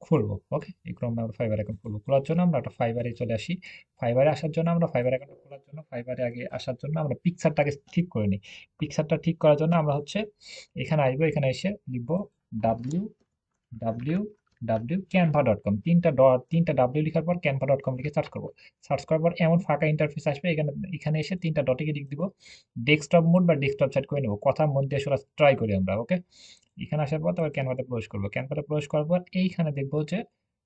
খুলবো। ওকে, এই ক্রমে আমরা ফাইবার অ্যাকাউন্ট খুলবো। খোলার জন্য আমরা একটা ফাইবারে চলে আসি। ফাইবারে আসার জন্য আমরা ফাইবার অ্যাকাউন্ট খোলার জন্য ফাইবারে আগে আসার জন্য আমরা পিকচারটাকে ঠিক করে নিই। পিকচারটা ঠিক করার জন্য আমরা হচ্ছে এখানে আসবো, এখানে এসে লিখবো W W W Canva dot com, তিনটা ডাব্লিউ লেখার পর ক্যানভা ডট কম লিখে সার্চ করবো। সার্চ করার পর এমন ফাঁকা ইন্টারফেস আসবে, এখানে এখানে এসে তিনটা ডটে ক্লিক দিব। ডেস্কটপ মোড বা ডেস্কটপ সেট করে নেবো, কথা মন দিয়ে আসলে ট্রাই করি আমরা। ওকে, এখানে আসার পর তারপর ক্যানভাতে প্রবেশ করবো। ক্যানভাতে প্রবেশ করার পর এইখানে দেখবো যে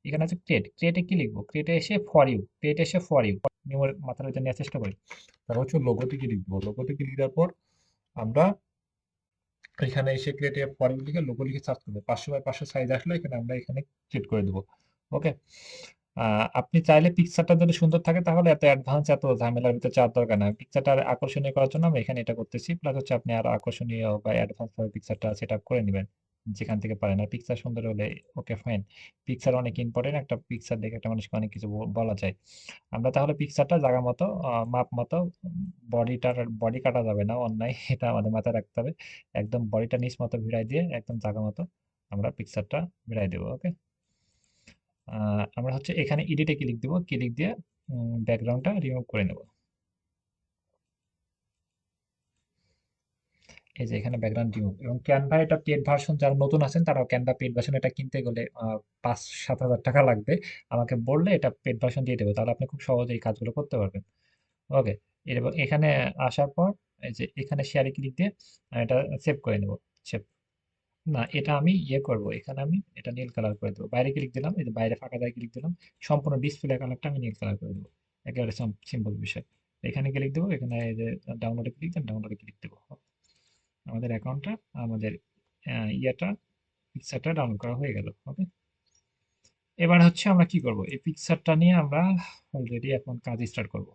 এখানে আছে ক্রিয়েট। ক্রিয়েটে কি লিখবো? ক্রিয়েটে এসে ফর ইউ, ক্রিয়েটে এসে ফর ইউ মেমোরি মাথার ভিতরে নেওয়ার চেষ্টা করি। তারপর হচ্ছে লোগোতে কি লিখবো? লোগোতে কি লিখার পর আমরা এখানে এসে ক্রিয়েটে ফর ইউ লিখে লোগো লিখে সার্চ করবো। 500 বাই 500 সাইজ আসলে এখানে আমরা এখানে ক্রিয়েট করে দেবো। ওকে, আপনি চাইলে পিকচারটা যদি সুন্দর থাকে তাহলে এত অ্যাডভান্স এত ঝামেলার ভিতরে যাওয়ার দরকার নাই। পিকচারটা আকর্ষণীয় করার জন্য আমরা এখানে এটা করতেছি। প্লাস হচ্ছে আপনি আরো আকর্ষণীয় বা অ্যাডভান্স ভাবে পিকচারটা সেটআপ করে নিবেন যেখান থেকে পারেন। আর পিকচার সুন্দর হলে ওকে ফাইন। পিকচার অনেক ইম্পর্টেন্ট। একটা পিকচার দেখে একটা মানুষকে অনেক কিছু বলা যায়। আমরা তাহলে পিকচারটা জায়গা মতো মাপ মতো, বডি কাটা যাবে না, অন্যায়। এটা আমাদের মাথায় রাখতে হবে। একদম বডিটা নিচ মতো ভিড়াই দিয়ে একদম জায়গা মতো আমরা পিকচারটা ভিড়াই দেবো। ওকে, আমরা হচ্ছে এখানে এডিটে ক্লিক দিব, ক্লিক দিয়ে ব্যাকগ্রাউন্ডটা রিমুভ করে নেব। এই যে এখানে ব্যাকগ্রাউন্ড রিমুভ। এবং ক্যানভা এটা পেড ভার্সন, যারা নতুন আছেন তারা ক্যানভা পেড ভার্সন এটা কিনতে গেলে 5-7 হাজার টাকা লাগবে। আমাকে বললে এটা পেড ভার্সন দিয়ে দেবো, তাহলে আপনি খুব সহজে এই কাজগুলো করতে পারবেন। ওকে, এবং এখানে আসার পর এই যে এখানে শেয়ারে ক্লিক দিয়ে এটা সেভ করে নেব। সেভ না, এটা আমি করব, এখানে আমি এটা নীল কালার করে দেবো। বাইরে ক্লিক দিলাম, এই যে বাইরে ফাঁকা জায়গায় ক্লিক দিলাম, সম্পূর্ণ ডিসপ্লে কালারটা আমি নীল কালার করে দেবো। একেবারে সিম্পল বিষয়। এখানে ক্লিক দেবো, এখানে এই যে ডাউনলোডে ক্লিক দেন, ডাউনলোডে ক্লিক দেবো। আমাদের অ্যাকাউন্টটা, আমাদের ইয়েটা, পিকচারটা ডাউনলোড করা হয়ে গেল। ওকে, এবার হচ্ছে আমরা কি করব? এই পিকচারটা নিয়ে আমরা অলরেডি এখন কাজ স্টার্ট করব।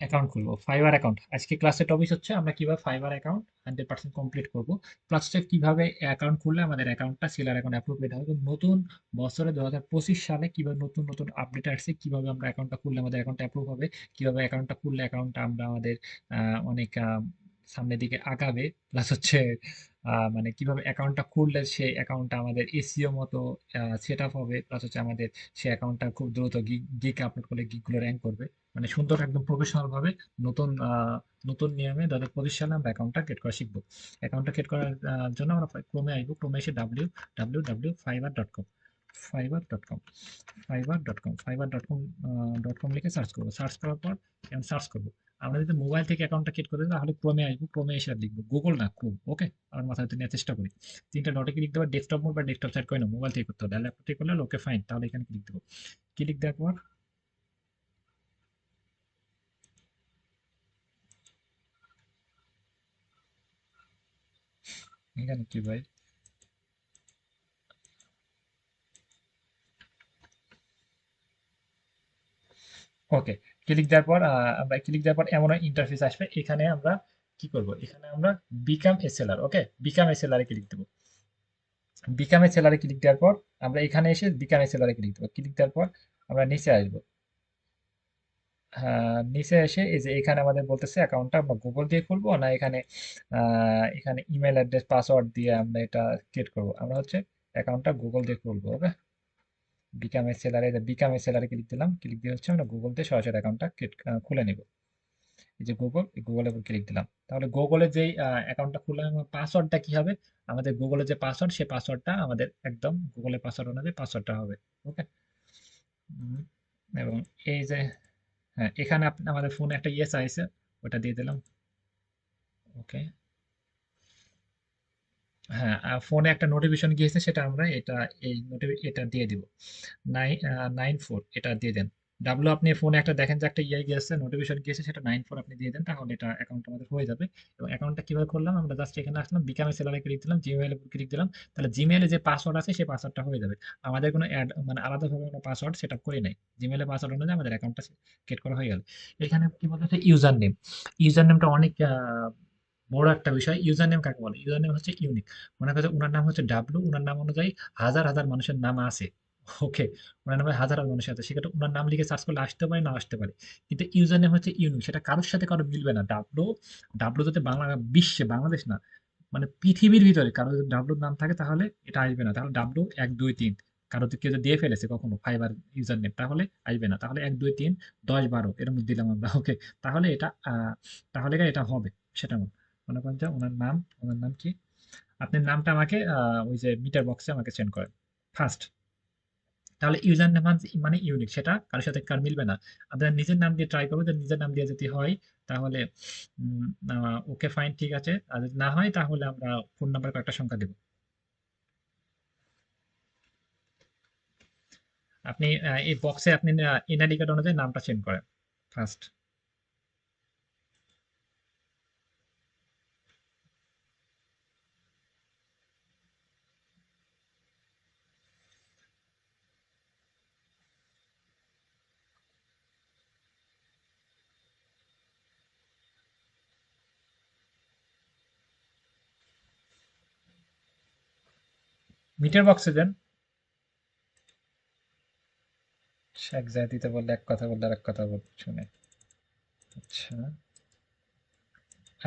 অ্যাকাউন্ট খুলবো, ফাইবার অ্যাকাউন্ট। আজকে ক্লাসের টপিক হচ্ছে আমরা কিভাবে ফাইবার অ্যাকাউন্ট 100% কমপ্লিট করব। প্লাস হচ্ছে কিভাবে অ্যাকাউন্ট খুললে আমাদের অ্যাকাউন্টটা সেলার অ্যাকাউন্ট অ্যাপ্রোপ্রিয়েট হবে। এবং নতুন বছরে 2025 সালে কিভাবে নতুন নতুন আপডেট আসছে, কিভাবে আমরা অ্যাকাউন্টটা খুললে আমাদের অ্যাকাউন্টটা অ্যাপ্রুভ হবে, কিভাবে অ্যাকাউন্টটা খুললে অ্যাকাউন্টটা আমরা আমাদের অনেক সামনের দিকে আগাবে। প্লাস হচ্ছে মানে কিভাবে অ্যাকাউন্টটা খুললে সেই অ্যাকাউন্টটা আমাদের এসইও মতো সেট আপ হবে। প্লাস হচ্ছে আমাদের সেই অ্যাকাউন্টটা খুব দ্রুত গিগ আপলোড করলে গিগগুলো র্যাঙ্ক করবে। মানে সুন্দর একদম প্রফেশনাল ভাবে নতুন নতুন নিয়মে 2025 সালে আমরা অ্যাকাউন্টটা ক্রিয়েট করা শিখবো। অ্যাকাউন্টটা ক্রিয়েট করার জন্য আমরা ক্রোমে আসবো। ক্রোমে এসে www.fiverr.com, fiverr.com, fiverr.com লিখে সার্চ করবো। সার্চ করার পর সার্চ করবো। আমরা যদি মোবাইল থেকে অ্যাকাউন্টটা ক্রিয়েট করতে তাহলে ক্রোমে আসবো। ক্রোমে এসে লিখবো গুগল না ক্রোম। ওকে, আমার মাথায় নেওয়ার চেষ্টা করি। তিনটা ডটে ক্লিক দেবো, ডেস্কটপ মোড বা ডেস্কটপ সাইড করে না, মোবাইল থেকে করতে হবে। ল্যাপটপ থেকে করলে ওকে ফাইন, তাহলে এখানে ক্লিক দেবো। ক্লিক দেওয়ার পর এখানে কি ভাই, ওকে, ক্লিক দেওয়ার পর আমরা ক্লিক দেওয়ার পর এমন ইন্টারফেস আসবে। এখানে আমরা কি করব? এখানে আমরা become a seller, okay, become a সেলারে ক্লিক দেবো। বিকাম এ সেলারে ক্লিক দেওয়ার পর আমরা এখানে এসে বিকাম এ সেলারে ক্লিক দেবো। ক্লিক দেওয়ার পর আমরা নিচে আসবো। হ্যাঁ, নিচে এসে এই যে এখানে আমাদের বলতেছে অ্যাকাউন্টটা আমরা গুগল দিয়ে খুলবো না এখানে এখানে ইমেল অ্যাড্রেস পাসওয়ার্ড দিয়ে আমরা এটা ক্রিয়েট করবো। আমরা হচ্ছে অ্যাকাউন্টটা গুগল দিয়ে খুলবো। ওকে, বিকাম এ সেলারে ক্লিক দিলাম। ক্লিক দিয়ে হচ্ছে আমরা গুগল দিয়ে সরাসরি অ্যাকাউন্টটা খুলে নিব। এই যে গুগল, গুগলের উপর ক্লিক দিলাম। তাহলে গুগলের যেই অ্যাকাউন্টটা খুললাম, পাসওয়ার্ডটা কি হবে? আমাদের গুগলের যে পাসওয়ার্ড, সেই পাসওয়ার্ডটা আমাদের একদম গুগলের পাসওয়ার্ড অনুযায়ী পাসওয়ার্ডটা হবে। ওকে, এবং এই যে হ্যাঁ, এখানে আমাদের ফোনে একটা ইয়েস আইছে, ওটা দিয়ে দিলাম। ওকে, হ্যাঁ, ফোনে একটা নোটিফিকেশন গিয়েছে, সেটা আমরা এটা এই এটা দিয়ে দিব। 94 এটা দিয়ে দেন। ডাব্লু, আপনি ফোনে একটা দেখেন যে একটা ইয়ে গিয়েছে, নোটিফিকেশন গিয়েছে, সেটা 94 আপনি দিয়ে দেন, তাহলে এটা অ্যাকাউন্ট আমাদের হয়ে যাবে। এবং অ্যাকাউন্টটা কিভাবে করলাম? আমরা জাস্ট এখানে আসলাম, বিকামে সেলারে ক্লিক দিলাম, জিমেইল এর উপর ক্লিক দিলাম। তাহলে জিমেইলে যে পাসওয়ার্ড আছে সেই পাসওয়ার্ডটা হয়ে যাবে। আমাদের কোনো মানে আলাদাভাবে কোনো পাসওয়ার্ড সেট আপ করি নাই। জিমেইলের পাসওয়ার্ড অনুযায়ী আমাদের অ্যাকাউন্টটা ক্রিয়েট করা হয়ে গেল। এখানে কি বলতেছে ইউজার নেম। ইউজার নেমটা অনেক বড় একটা বিষয়। ইউজার নেম কাকে বলে? ইউজার নেম হচ্ছে ইউনিক। মনে করেন উনার নাম হচ্ছে ডাব্লু, উনার নাম অনুযায়ী হাজার হাজার মানুষের নাম আছে। ওকে, উনার নামে হাজার হাজার মানুষ আছে, সেক্ষেত্রে উনার নাম লিখে সার্চ করলে আসতে পারে, না আসতে পারে। কিন্তু ইউজার নেম হচ্ছে ইউনিক, সেটা কারোর সাথে কারো মিলবে না। ডাব্লু, ডাব্লু যাতে বিশ্বে, বাংলাদেশ না, মানে পৃথিবীর ভিতরে কারো যদি ডাব্লুর নাম থাকে তাহলে এটা আসবে না, তাহলে ডাব্লু 1 2 3 কারো কেউ যদি দিয়ে ফেলেছে কখনো ফাইবার ইউজার নেম তাহলে আসবে না, তাহলে 1 2 3 10 12 এর মধ্যে দিলাম আমরা, ওকে। তাহলে এটা তাহলে এটা হবে সেটা মনে করেন যে ওনার নাম কি, আপনি নামটা আমাকে ওই যে মিটার বক্সে আমাকে সেন্ড করেন ফার্স্ট। তাহলে ইউজার নেম মানে ইউনিক, সেটা কারোর সাথে কার মিলবে না। আপনার নিজের নাম দিয়ে ট্রাই করবো, যে নিজের নাম দিয়ে যদি হয় তাহলে ওকে ফাইন, ঠিক আছে। আর যদি না হয় তাহলে আমরা ফোন নাম্বার কয়েকটা সংখ্যা দেব। আপনি এই বক্সে আপনি এনআইডি কার্ড অনুযায়ী নামটা চেঞ্জ করেন ফার্স্ট। মিটার বক্সে দেন। শেখ জায়দিতে বললে এক কথা, বললে আর এক কথা শুনে। আচ্ছা,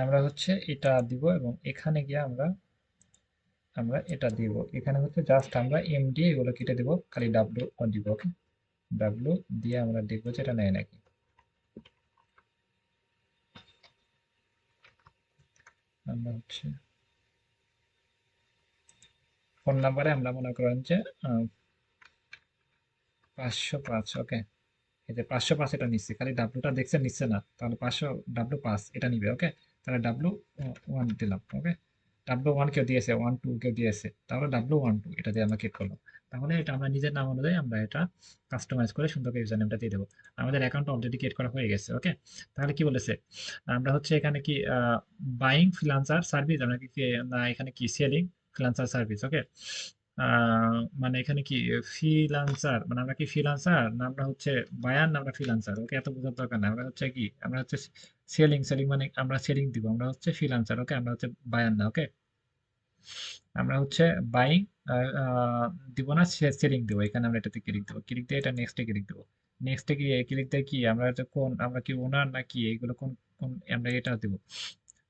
আমরা হচ্ছে এটা দিব এবং এখানে গিয়ে আমরা আমরা এটা দিব, এখানে হচ্ছে জাস্ট আমরা এমডি এগুলো কেটে দিব, খালি ডাব্লিউ দিব, ওকে। ডাব্লিউ দিয়ে আমরা দেখবো যে এটা নেয় নাকি। আমরা হচ্ছে ফোন নাম্বারে আমরা মনে করেন যে 505, ওকে। এই যে 505 এটা নিচ্ছে, খালি ডাব্লুটা দেখছে নিচ্ছে না, তাহলে 500 ডাব্লু 5 এটা নিবে, ওকে। তাহলে ডাব্লু 1 দিলাম, ওকে। ডাব্লু 1 কেউ দিয়েছে, 1 2 কেউ দিয়েছে, তাহলে ডাব্লু 1 2 এটা দিয়ে আমরা ক্লিক করলাম। তাহলে এটা আমরা নিজের নাম অনুযায়ী আমরা এটা কাস্টমাইজ করে সুন্দর করে ইউজার নেমটা দিয়ে দেবো। আমাদের অ্যাকাউন্ট অলরেডি ক্রিয়েট করা হয়ে গেছে, ওকে। তাহলে কি বলেছে, আমরা হচ্ছে এখানে কি বাইং ফ্রিল্যান্সার সার্ভিস, আমরা কি না এখানে কি সেলিং ফ্রিল্যান্সার সার্ভিস, ওকে। মানে এখানে কি ফ্রিল্যান্সার, মানে আমরা কি ফ্রিল্যান্সার না আমরা হচ্ছে বায়ার, না আমরা ফ্রিল্যান্সার, ওকে। এত বোঝার দরকার না, আমরা হচ্ছে কি, আমরা হচ্ছে সেলিং, মানে আমরা সেলিং দিব, আমরা হচ্ছে ফ্রিল্যান্সার, ওকে। আমরা হচ্ছে বায়ার না, ওকে। আমরা হচ্ছে বাইং দিব না, সেলিং দিব, এখানে আমরা এটাতে ক্লিক দেবো, ক্লিক দিয়ে এটা নেক্সটে ক্লিক দেবো। নেক্সটে গিয়ে ক্লিক দিয়ে কি আমরা এটা কোন, আমরা কি ওনার নাকি এগুলো কোন কোন আমরা এটা দিব,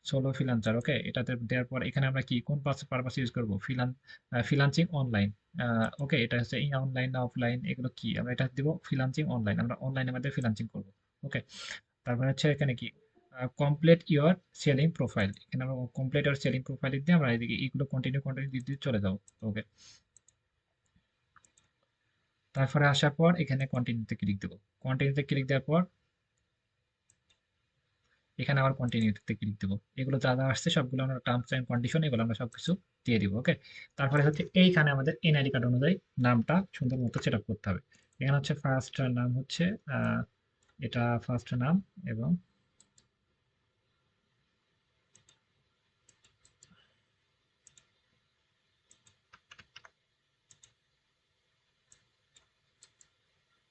সোলো ফ্রিল্যান্সার, ওকে। এটাতে দেওয়ার পর এখানে আমরা কি কোন পারপাস ইউজ করবো, ফ্রিল্যান্সিং অনলাইন, ওকে। এটা হচ্ছে অনলাইন না অফলাইন, এগুলো কি আমরা এটা দিব ফ্রিল্যান্সিং অনলাইন, আমরা অনলাইনের মধ্যে ফ্রিল্যান্সিং করবো, ওকে। তারপরে হচ্ছে এখানে কি কমপ্লিট ইওর সেলিং প্রোফাইল, এখানে আমরা কমপ্লিট ইওর সেলিং প্রোফাইল দিয়ে আমরা এদিকে এগুলো কন্টিনিউ কন্টিনিউ দিতে চলে যাবো, ওকে। তারপরে আসার পর এখানে কন্টিনিউতে ক্লিক দেবো, কন্টিনিউতে ক্লিক দেওয়ার পর এখানে আবার কন্টিনিউতে ক্লিক দেবো। এগুলো যা যা আসছে সবগুলো আমরা টার্মস এন্ড কন্ডিশন এগুলো আমরা সবকিছু দিয়ে দিব, ওকে। তারপরে হচ্ছে এইখানে আমাদের এনআইডি কার্ড অনুযায়ী নামটা সুন্দর মতো সেট আপ করতে হবে। এখানে হচ্ছে ফার্স্ট নাম হচ্ছে এটা ফার্স্ট নাম, এবং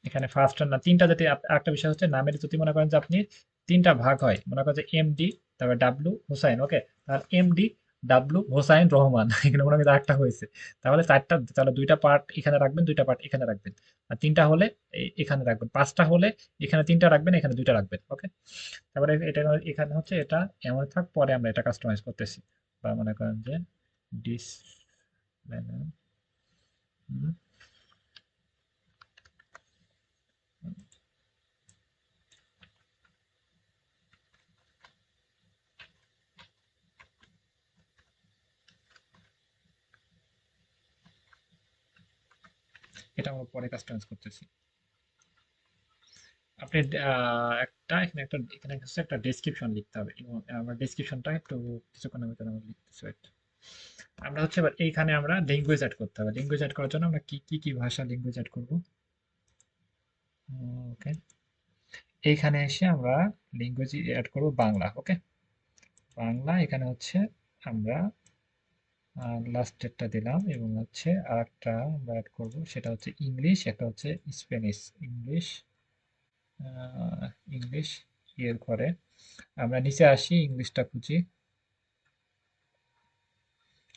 এখানে ফার্স্ট না তিনটা, যদি একটা বিষয় হচ্ছে নামের যদি মনে করেন যে আপনি তিনটা ভাগ হয়, মনে করেন যে এমডি, তারপর ডাব্লু হোসাইন, ওকে। তাহলে এমডি ডাব্লু হোসাইন রহমান এখানে মনে করেন একটা হয়েছে, তাহলে চারটা, তাহলে দুইটা পার্ট এখানে রাখবেন, দুইটা পার্ট এখানে রাখবেন। আর তিনটা হলে এখানে রাখবেন, পাঁচটা হলে এখানে তিনটা রাখবেন, এখানে দুইটা রাখবেন, ওকে। তারপরে এটা এখানে হচ্ছে এটা এমন থাক, পরে আমরা এটা কাস্টমাইজ করতেছি, বা মনে করেন যে ডিস, এটা আমরা পরে কাস্টমাইজ করতেছি। আপনি এখানে হচ্ছে একটা ডেসক্রিপশন লিখতে হবে, এবং আমরা ডেসক্রিপশনটা একটু কিছুক্ষণের ভিতরে আমরা লিখতেছি, wait। আমরা হচ্ছে এবার এইখানে আমরা ল্যাঙ্গুয়েজ অ্যাড করতে হবে, ল্যাঙ্গুয়েজ অ্যাড করার জন্য আমরা কি ভাষা ল্যাঙ্গুয়েজ অ্যাড করব, ওকে। এইখানে এসে আমরা ল্যাঙ্গুয়েজ অ্যাড করব বাংলা, ওকে। বাংলা, এখানে হচ্ছে আমরা লাস্ট ডেটটা দিলাম, এবং হচ্ছে আরেকটা আমরা অ্যাড করব, সেটা হচ্ছে ইংলিশ, একটা হচ্ছে স্প্যানিশ, ইংলিশ, ইংলিশ এর পরে আমরা নিচে আসি, ইংলিশটা খুঁজি,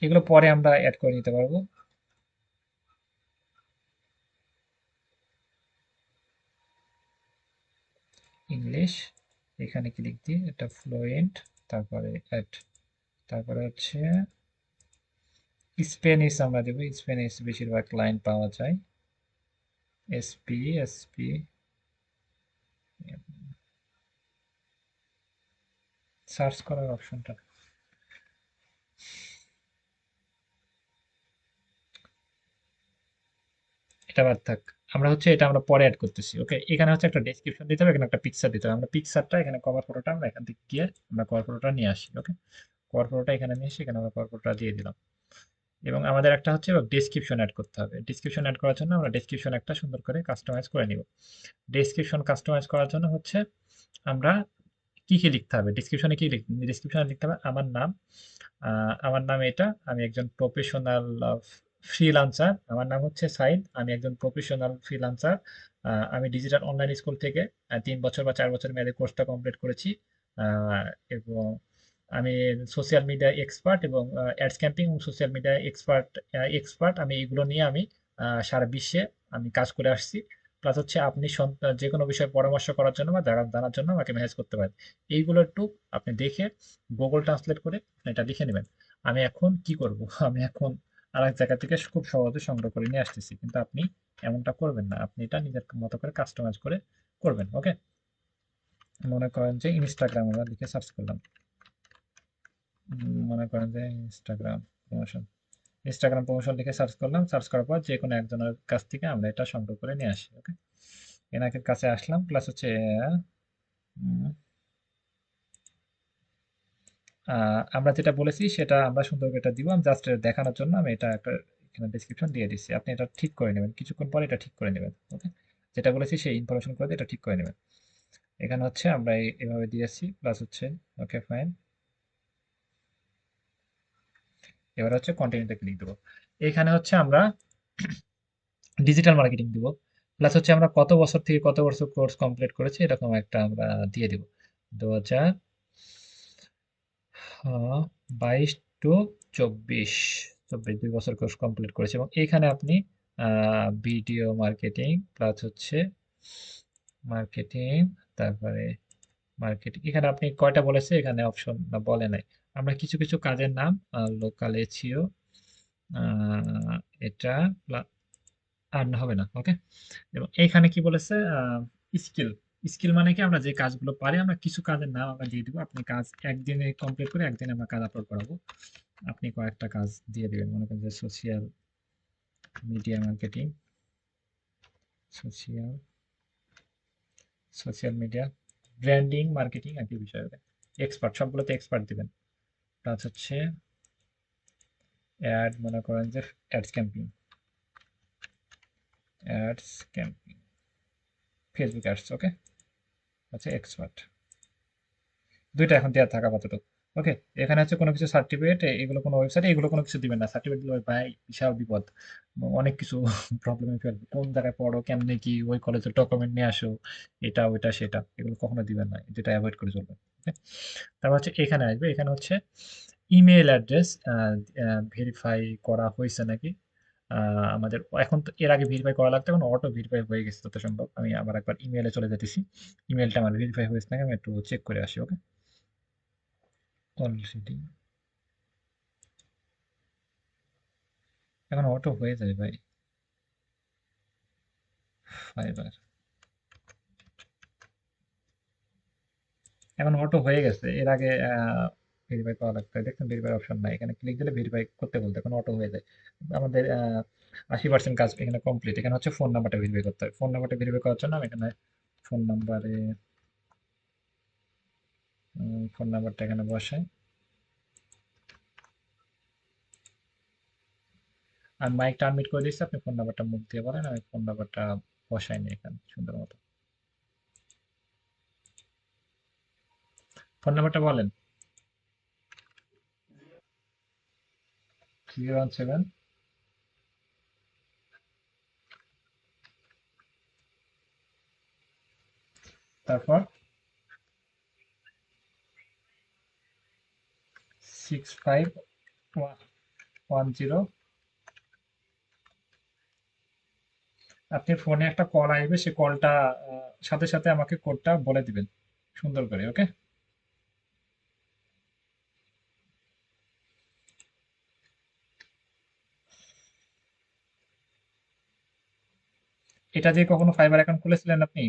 এগুলো পরে আমরা অ্যাড করে নিতে পারবো। ইংলিশ, এখানে ক্লিক দিই, এটা ফ্লুয়েন্ট, তারপরে অ্যাড, তারপরে হচ্ছে স্পেনিশ আমরা দেবো, স্পেনিশ বেশিরভাগ লাইন পাওয়া যায়। এসপি এসপি সার্চ করার অপশনটা এটা বাদ থাক। আমরা পরে অ্যাড করতেছি। ওকে, এখানে হচ্ছে একটা ডেসক্রিপশন দিতে হবে, এখানে একটা পিকচার দিতে হবে। আমরা পিকচারটা এখানে কভার ফটোটা আমরা এখান থেকে গিয়ে আমরা কভার ফটোটা নিয়ে আসি। ওকে, কভার ফটোটা এখানে নিয়ে এসে এখানে আমরা কভার ফটোটা দিয়ে দিলাম। এবং আমাদের একটা হচ্ছে ডেসক্রিপশন অ্যাড করতে হবে। ডেসক্রিপশন অ্যাড করার জন্য আমরা ডেসক্রিপশন একটা সুন্দর করে কাস্টমাইজ করে নিব। ডেসক্রিপশন কাস্টমাইজ করার জন্য হচ্ছে আমরা কি কি লিখতে হবে, ডিসক্রিপশনে কি ডিসক্রিপশনে লিখতে হবে আমার নাম। আমার নাম এটা, আমি একজন প্রফেশনাল ফ্রিল্যান্সার। আমার নাম হচ্ছে সাইদ, আমি একজন প্রফেশনাল ফ্রিল্যান্সার। আমি ডিজিটাল অনলাইন স্কুল থেকে 3 বছর বা 4 বছর মেয়াদী কোর্সটা কমপ্লিট করেছি। আহ, এবং আমি সোশ্যাল মিডিয়া এক্সপার্ট এবং অ্যাডস ক্যাম্পিং এবং সোশ্যাল মিডিয়া এক্সপার্ট আমি এগুলো নিয়ে আমি সারা বিশ্বে আমি কাজ করে আসছি। প্লাস হচ্ছে আপনি যে কোনো বিষয়ে পরামর্শ করার জন্য বা জানার জন্য আমাকে মেসেজ করতে পারেন। এইগুলো একটু আপনি দেখে গুগল ট্রান্সলেট করে আপনি এটা লিখে নেবেন। আমি এখন কি করব? আমি এখন আরেক জায়গা থেকে খুব সহজে সংগ্রহ করে নিয়ে আসতেছি, কিন্তু আপনি এমনটা করবেন না। আপনি এটা নিজের মতো করে কাস্টমাইজ করে করবেন। ওকে, মনে করেন যে ইনস্টাগ্রাম আমরা লিখে সার্চ করলাম। মনে করেন যে প্রমোশন ইনস্টাগ্রাম প্রমোশন লিখে সার্চ করলাম। সার্চ করার পর যে কোনো একজনের কাছ থেকে আমরা এটা সংগ্রহ করে নিয়ে আসি। ওকে, এনাকের কাছে আসলাম। প্লাস হচ্ছে উম, আমরা যেটা বলেছি সেটা আমরা সুন্দর করে এটা দিব। আমি জাস্ট দেখানোর জন্য আমি এটা একটা এখানে ডেসক্রিপশন দিয়ে দিচ্ছি। আপনি এটা ঠিক করে নেবেন, কিছুক্ষণ পরে এটা ঠিক করে নেবেন। ওকে, যেটা বলেছি সেই ইনফরমেশন করে দিয়ে এটা ঠিক করে নেবেন। এখানে হচ্ছে আমরা এভাবে দিয়েছি। প্লাস হচ্ছে ওকে ফাইন। এবার হচ্ছে কন্টিনিউতে ক্লিক দেবো। এখানে হচ্ছে আমরা ডিজিটাল মার্কেটিং দিব। প্লাস হচ্ছে আমরা কত বছর থেকে কত বছর কোর্স কমপ্লিট করেছি এরকম একটা আমরা দিয়ে দিব। 2022 টু 24, 2 বছর কোর্স কমপ্লিট করেছে। এবং এখানে আপনি ভিডিও মার্কেটিং প্লাস হচ্ছে মার্কেটিং, তারপরে মার্কেটিং এখানে আপনি কয়টা বলেছে এখানে অপশন বলে নাই। আমরা কিছু কিছু কাজের নাম লোকাল এসইও এটা আর না হবে না। ওকে, এবং এইখানে কি বলেছে স্কিল। স্কিল মানে কি আমরা যে কাজগুলো পারি আমরা কিছু কাজের নাম আমরা দিয়ে দিব। আপনি কাজ একদিনে কমপ্লিট করে একদিনে আমরা কাজ আপলোড করাবো। আপনি কয়েকটা কাজ দিয়ে দিবেন। মনে করেন যে social media marketing, social social media branding marketing একই বিষয় হবে। এক্সপার্ট সবগুলোতে এক্সপার্ট দিবেন। প্লাস হচ্ছে অ্যাড, মনে করেন যে ads camping, ads camping Facebook ads. Okay, আচ্ছা এক্সপার্ট দুইটা এখন দেওয়া থাকা আপাতত। ওকে, এখানে হচ্ছে কোনো কিছু সার্টিফিকেট, এগুলো কোনো ওয়েবসাইটে এগুলো কোনো কিছু দিবেন না। সার্টিফিকেট দিলে ভাই বিশাল বিপদ, অনেক কিছু প্রবলেমে ফেলবে। কোন জায়গায় পড়ো, কেমনে কি, ওই কলেজের ডকুমেন্ট নিয়ে আসো, এটা ওইটা সেটা, এগুলো কখনো দিবেন না, যেটা অ্যাভয়েড করে চলবে। ওকে, তারপর হচ্ছে এখানে আসবে। এখানে হচ্ছে ইমেল অ্যাড্রেস ভেরিফাই করা হয়েছে নাকি। আমাদের এখন তো এর আগে ভেরিফাই করা লাগতো, এখন অটো ভেরিফাই হয়ে গেছে যত সম্ভব। আমি আবার একবার ইমেলে চলে যেতেছি। ইমেলটা আমার ভেরিফাই হয়েছে নাকি আমি একটু চেক করে আসি। ওকে, অলরেডি এখন অটো হয়ে যায় ভাই। ফাইবার এখন অটো হয়ে গেছে। এর আগে ভেরিফাই করা লাগতো, দেখুন ভেরিফাই অপশন নাই, এখানে ক্লিক দিলে ভেরিফাই করতে বলতে এখন অটো হয়ে যায়। আমাদের 80% কাজ এখানে কমপ্লিট। এখানে হচ্ছে ফোন নাম্বারটা ভেরিফাই করতে হবে। ফোন নাম্বারটা ভেরিফাই করার জন্য আমি এখানে ফোন নাম্বারে ফোন নাম্বারটা এখানে বসাই। আর মাইকটা আনমিউট করে দিচ্ছি, আপনি ফোন নাম্বারটা মুখ দিয়ে বলেন, আমি ফোন নাম্বারটা বসাইনি এখানে সুন্দর মতো। ফোন নাম্বারটা বলেন। 317, তারপর 6510। আপনি ফোনে একটা কল আসবে, সে কলটা সাথে সাথে আমাকে কোডটা বলে দিবেন সুন্দর করে। ওকে, এটা দিয়ে কখনো ফাইবার অ্যাকাউন্ট খুলেছিলেন আপনি?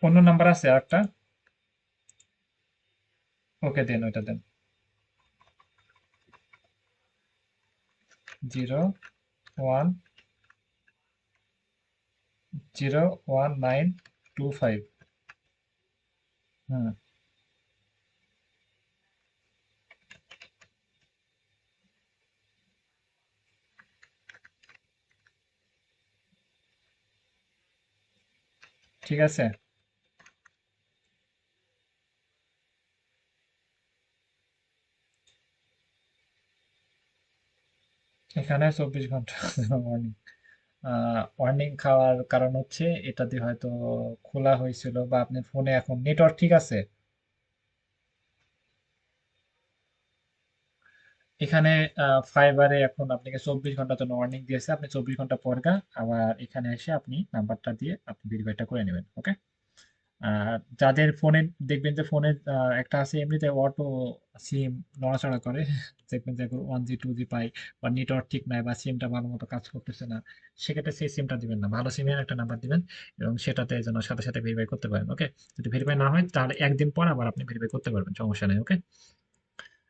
অন্য নাম্বার আছে আরেকটা? ওকে, দেন ওইটা দেন। 01101925। হুম, ঠিক আছে। এখানে 24 ঘন্টা ওয়ার্নিং। ওয়ার্নিং খাওয়ার কারণ হচ্ছে এটা দিয়ে হয়তো খোলা হয়েছিল, বা আপনার ফোনে এখন নেটওয়ার্ক ঠিক আছে। এখানে ফাইবারে এখন আপনাকে 24 ঘন্টার জন্য ওয়ার্নিং দিয়েছে, আপনি 24 ঘন্টা পর আবার এখানে এসে আপনি নাম্বারটা দিয়ে আপনি ভেরিফাইটা করে নেবেন, ওকে। আর যাদের ফোনে দেখবেন যে ফোনে একটা আছে এমনিতে অটো সিম নড়াচড়া করে, দেখবেন যে 1G 2G পাই, বা নেটওয়ার্ক ঠিক নাই, বা সিমটা ভালো মতো কাজ করতেছে না, সেক্ষেত্রে সেই সিমটা দিবেন না, ভালো সিমের একটা নাম্বার দিবেন, এবং সেটাতে যেন সাথে সাথে ভেরিফাই করতে পারেন, ওকে। যদি ভেরিফাই না হয় তাহলে একদিন পর আবার আপনি ভেরিফাই করতে পারবেন, সমস্যা নেই, ওকে।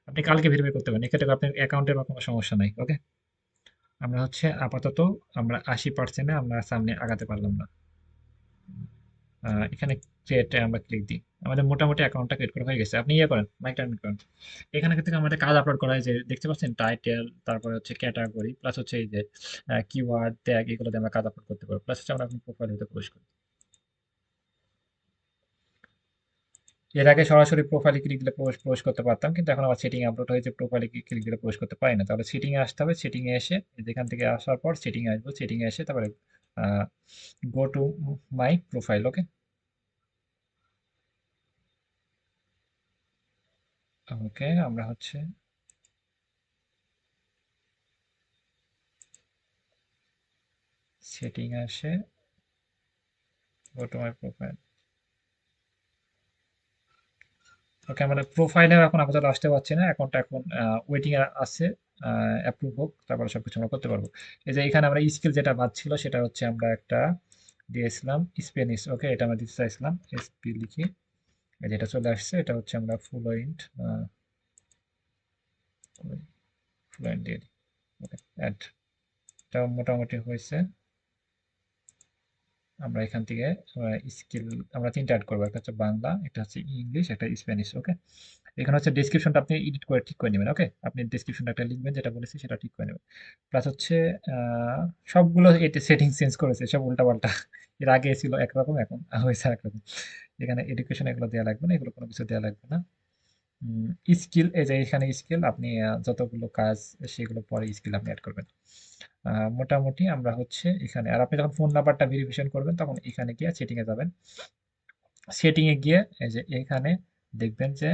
আপনি কালকে ভেরিফাই করতে পারেন, এক্ষেত্রে আপনার অ্যাকাউন্টের বা কোনো সমস্যা নাই, ওকে। আমরা হচ্ছে আপাতত আমরা 80%-এ আমরা সামনে আগাতে পারলাম না। এখানে ক্রিয়েটে আমরা ক্লিক দিই, আমাদের মোটামুটি অ্যাকাউন্টটা ক্রিয়েট করা হয়ে গেছে। আপনি ইয়ে করেন, মাইকটা অন করেন। এখানে থেকে আমাদের কাজ আপলোড করা হয়, যে দেখতে পাচ্ছেন টাইটেল, তারপরে হচ্ছে ক্যাটাগরি, প্লাস হচ্ছে এই যে কিওয়ার্ড ট্যাগ, এগুলো দিয়ে আমরা কাজ আপলোড করতে পারবো, প্লাস হচ্ছে আমরা এখন প্রোফাইল হতে প্রবেশ করি। এর আগে সরাসরি প্রোফাইলে ক্লিক দিলে প্রবেশ প্রবেশ করতে পারতাম, কিন্তু এখন আবার সেটিং আপলোড হয়েছে, প্রোফাইলে ক্লিক দিলে প্রবেশ করতে পারি না। তাহলে সেটিং এ আসতে হবে, সেটিং এ এসে যেখান থেকে আসার পর সেটিং এ আসবো, সেটিং এ এসে তারপরে গো টু মাই প্রোফাইল, ওকে। ওকে, আমরা হচ্ছে সেটিং এ এসে গো টু মাই প্রোফাইল। ওকে, আমাদের প্রোফাইলে এখন আপাতত আসতে পারছি না, অ্যাকাউন্টটা এখন ওয়েটিং এ আছে, অ্যাপ্রুভ হোক, তারপরে সবকিছু আমরা করতে পারবো। এই যে এখানে আমরা স্কিল যেটা বাদ ছিল সেটা হচ্ছে আমরা একটা দিয়েছিলাম স্প্যানিশ, ওকে, এটা আমরা দিতে চাইছিলাম, এসপি লিখি। এই যেটা চলে আসছে, এটা হচ্ছে আমরা ফ্লুয়েন্ট, ফ্লুয়েন্ট দিয়ে দিই, ওকে, অ্যাড। এটা মোটামুটি হয়েছে। আমরা এখান থেকে স্কিল আমরা তিনটা অ্যাড করবো, একটা হচ্ছে বাংলা, একটা হচ্ছে ইংলিশ, একটা স্প্যানিশ, ওকে। এখানে হচ্ছে ডেসক্রিপশনটা আপনি এডিট করে ঠিক করে নেবেন, ওকে। আপনি ডেসক্রিপশনটা একটা লিখবেন, যেটা বলেছি সেটা ঠিক করে নেবেন। প্লাস হচ্ছে আহ, সবগুলো এতে সেটিং চেঞ্জ করেছে, সব উল্টাপাল্টা। এর আগে ছিল একরকম, এখন হয়েছে একরকম। এখানে এডুকেশন এগুলো দেওয়া লাগবে না, এগুলো কোনো কিছু দেওয়া লাগবে না। স্কিল, এই যে এখানে স্কিল আপনি যতগুলো কাজ সেগুলো পরে স্কিল আপনি অ্যাড করবেন। মোটামুটি আমরা হচ্ছে এখানে, আর আপনি যখন ফোন নাম্বারটা ভেরিফিকেশন করবেন তখন এখানে গিয়ে সেটিং এ যাবেন। সেটিং এ গিয়ে এই যে এখানে দেখবেন যে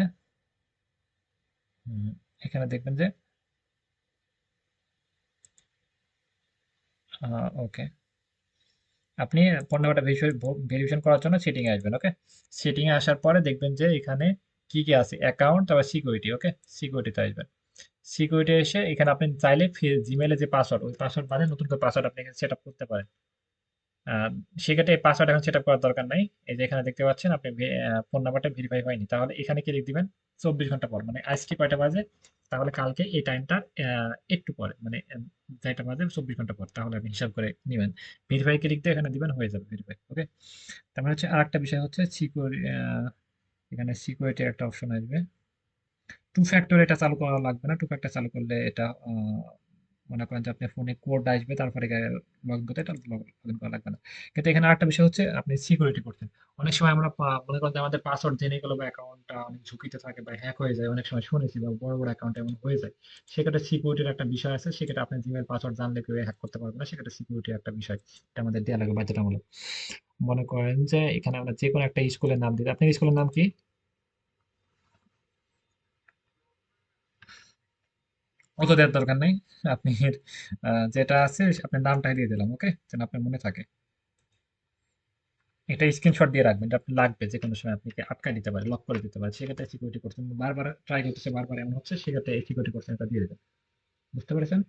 হুম, এখানে দেখবেন যে ওকে, আপনি ফোন নাম্বারটা ভেরিফিকেশন করার জন্য সেটিং এ আসবেন, ওকে। সেটিং এ আসার পরে দেখবেন যে এখানে কি কি আছে, অ্যাকাউন্ট, তারপর সিকিউরিটি, ওকে। সিকিউরিটিতে আসবেন। সিকিউরিটি এসে এখানে আপনি চাইলে জিমেলে যে পাসওয়ার্ড, ওই পাসওয়ার্ড বাদে নতুন করে পাসওয়ার্ড আপনি সেট আপ করতে পারেন। আহ, সেক্ষেত্রে এই পাসওয়ার্ড এখন সেট আপ করার দরকার নাই। এই যে এখানে দেখতে পাচ্ছেন আপনি ফোন নাম্বারটা ভেরিফাই হয়নি, তাহলে এখানে কি লিখে দিবেন 24 ঘন্টা পর, মানে আজকে কয়টা বাজে, তাহলে কালকে এই টাইমটা একটু পরে, মানে যেটা বাজে 24 ঘন্টা পর, তাহলে আপনি হিসাব করে নেবেন। ভেরিফাই ক্লিক দিয়ে এখানে দিবেন, হয়ে যাবে ভেরিফাই, ওকে। তারপরে হচ্ছে আরেকটা বিষয় হচ্ছে এখানে সিকিউরিটি একটা অপশন আসবে। টু ফ্যাক্টর এটা চালু করা লাগবে না, টু ফ্যাক্টর চালু করলে এটা মনে করেন যে আপনার ফোনে কোড আসবে, তারপরে লগ ইন করতে, এটা লগ ইন করা লাগবে না। কিন্তু এখানে আরেকটা বিষয় হচ্ছে আপনি সিকিউরিটি করছেন। অনেক সময় আমরা মনে করেন যে আমাদের পাসওয়ার্ড জেনে গেলো, বা অ্যাকাউন্টটা অনেক ঝুঁকিতে থাকে বা হ্যাক হয়ে যায়, অনেক সময় শুনেছি, বা বড় বড় অ্যাকাউন্ট এমন হয়ে যায়। সেক্ষেত্রে সিকিউরিটির একটা বিষয় আছে, সেক্ষেত্রে আপনি জিমেল পাসওয়ার্ড জানলে কেউ হ্যাক করতে পারবে না, সেক্ষেত্রে সিকিউরিটির একটা বিষয়, এটা আমাদের দেওয়া লাগবে বাধ্যতামূলক। মনে করেন যে এখানে আমরা যে কোনো একটা স্কুলের নাম দিই, আপনার স্কুলের নাম কি? অত দেওয়ার দরকার নেই। আপনি যেটা আছে আপনার নামটাই দিয়ে দিলাম, ওকে, যেন আপনার মনে থাকে। এটা স্ক্রিনশট দিয়ে রাখবেন, এটা আপনার লাগবে যে কোনো সময়, আপনি আটকায় দিতে পারে, লক করে দিতে পারে, সেক্ষেত্রে সিকিউরিটি কোশ্চেন বারবার ট্রাই করতেছে, বারবার এমন হচ্ছে, সেক্ষেত্রে এই সিকিউরিটি কোশ্চেনটা দিয়ে দেবেন। বুঝতে পেরেছেন?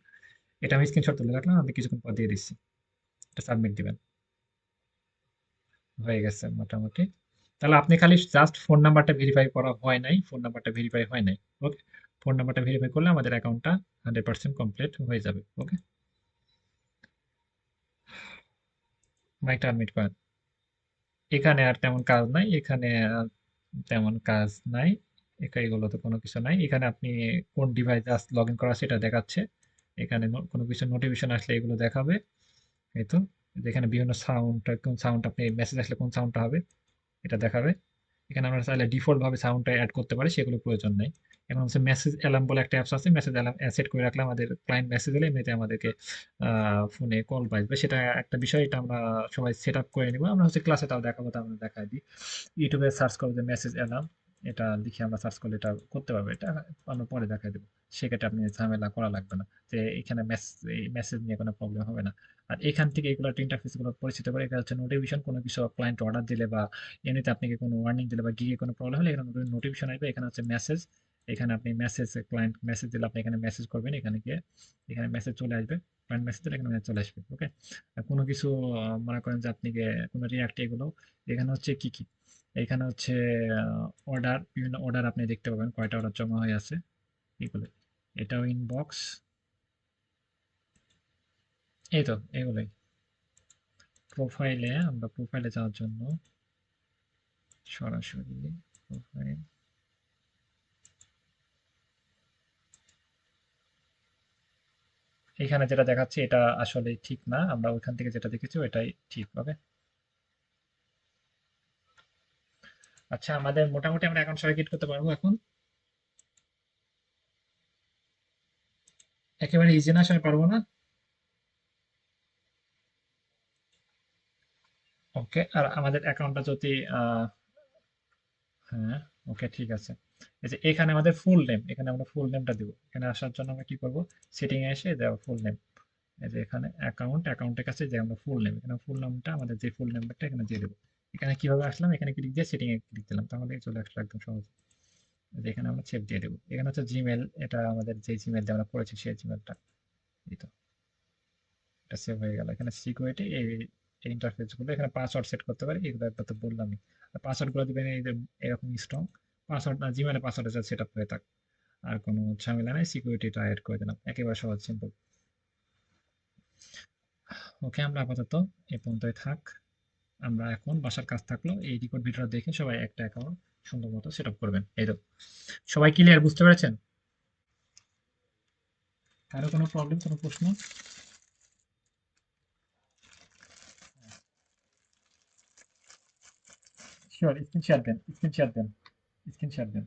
এটা আমি স্ক্রিনশট তুলে রাখলাম, আমি কিছুক্ষণ পর দিয়ে দিচ্ছি। এটা সাবমিট দিবেন। হয়ে গেছে মোটামুটি। তাহলে আপনি খালি জাস্ট ফোন নাম্বারটা ভেরিফাই করা হয় নাই, ফোন নাম্বারটা ভেরিফাই হয় নাই, ওকে। ফোন নাম্বারটা ভেরিফাই করলে আমাদের অ্যাকাউন্টটা 100% কমপ্লিট হয়ে যাবে, ওকে। মাইকটা আনমিউট করেন। এখানে আর তেমন কাজ নাই, এখানে আর তেমন কাজ নাই। এগুলো তো কোনো কিছু নাই এখানে। আপনি কোন ডিভাইস জাস্ট লগ ইন করা সেটা দেখাচ্ছে। এখানে কোনো কিছু নোটিফিকেশন আসলে এগুলো দেখাবে। এই তো, যেখানে বিভিন্ন সাউন্ড, কোন সাউন্ড আপনি মেসেজ আসলে কোন সাউন্ডটা হবে এটা দেখাবে। এখানে আমরা চাইলে ডিফল্ট ভাবে সাউন্ডটা অ্যাড করতে পারি, সেগুলো প্রয়োজন নেই। এখন হচ্ছে মেসেজ অ্যালার্ম বলে একটা অ্যাপস আছে, মেসেজ অ্যালার্ম সেট করে রাখলে আমাদের ক্লায়েন্ট মেসেজ এলে এমনিতে আমাদেরকে ফোনে কল পাইবে, সেটা একটা বিষয়। এটা আমরা সবাই সেট আপ করে নিবো। আমরা হচ্ছে ক্লাসে তাও দেখাবো, তা আমরা দেখাই দিই। ইউটিউবে সার্চ করবো যে মেসেজ অ্যালার্ম, এটা লিখে আমরা সার্চ করলে এটা করতে পারবো। এটা আমরা পরে দেখাই দেবো। সেক্ষেত্রে আপনি ঝামেলা করা লাগবে না, যে এখানে মেসেজ নিয়ে কোনো প্রবলেম হবে না। আর এখান থেকে এগুলো ইন্টারফেস গুলো পরিচিত করে, এটা হচ্ছে নোটিফিকেশন, কোনো কিছু ক্লায়েন্ট অর্ডার দিলে বা এমনিতে আপনাকে কোনো ওয়ার্নিং দিলে বা গিয়ে কোনো প্রবলেম হলে এখানে নোটিফিকেশন আসবে। এখানে হচ্ছে মেসেজ, এখানে আপনি মেসেজ, ক্লায়েন্ট মেসেজ দিলে আপনি এখানে মেসেজ করবেন, এখানে গিয়ে এখানে মেসেজ চলে আসবে। ক্লায়েন্ট মেসেজ দিলে এখানে message চলে আসবে, ওকে। আর কোনো কিছু মনে করেন যে আপনি কোনো রিয়াক্ট, এগুলো এখানে হচ্ছে কি কি, এখানে হচ্ছে অর্ডার, বিভিন্ন অর্ডার আপনি দেখতে পাবেন, কয়টা অর্ডার জমা হয়ে আছে এগুলো। এটাও ইনবক্স, এই তো এগুলোই। প্রোফাইলে, আমরা প্রোফাইলে যাওয়ার জন্য সরাসরি প্রোফাইল, এখানে যেটা দেখাচ্ছে এটা আসলে ঠিক না, আমরা ওইখান থেকে যেটা দেখেছি ওইটাই ঠিক, ওকে। আচ্ছা, আমাদের মোটামুটি আমরা অ্যাকাউন্ট সবাই ক্রিয়েট করতে পারবো এখন। একেবারে ইজি না, সবাই পারবো না। ওকে, আর আমাদের অ্যাকাউন্টটা যদি হ্যাঁ, ওকে, ঠিক আছে। এই যে এখানে আমাদের ফুল নেম, এখানে আমরা ফুল নেমটা দিব। এখানে আসার জন্য আমরা কি করব, সেটিং এ এসে দেওয়া ফুল নেম। এই যে এখানে অ্যাকাউন্টের কাছে যে আমরা ফুল নেম, এখানে ফুল নামটা আমাদের যে ফুল নাম্বারটা এখানে দিয়ে দেবো। এখানে কিভাবে আসলাম, এখানে ক্লিক দিয়ে সেটিং এ ক্লিক দিলাম, তাহলে চলে আসলো একদম সহজ। এই যে এখানে আমরা সেভ দিয়ে দেবো। এখানে হচ্ছে জিমেল, এটা আমাদের যে জিমেল দিয়ে আমরা করেছি সেই জিমেলটা। এই তো, এটা সেভ হয়ে গেল। এখানে সিকিউরিটি, এই ইন্টারফেস গুলো, এখানে পাসওয়ার্ড সেট করতে পারি, এগুলো একবার তো বললামই। পাসওয়ার্ড গুলো দিবেন এই যে এরকম স্ট্রং পাসওয়ার্ড, না জিমেলে পাসওয়ার্ড সেট আপ হয়ে থাক। আর কোনো ঝামেলা নাই, সিকিউরিটিটা এড করে দিলাম, একেবারে সহজ সিম্পল। ওকে, আমরা আপাতত এই পর্যন্তই থাক। আমরা এখন বাসার কাজ থাকলো, এই রেকর্ড ভিডিওটা দেখে সবাই একটা অ্যাকাউন্ট সুন্দর মতো সেট আপ করবেন। এই তো, সবাই ক্লিয়ার, বুঝতে পেরেছেন? কারো কোনো প্রবলেম, কোনো প্রশ্ন? শিওর, স্ক্রিন শেয়ার দেন, স্ক্রিন শেয়ার দেন, স্ক্রিন শেয়ার দেন।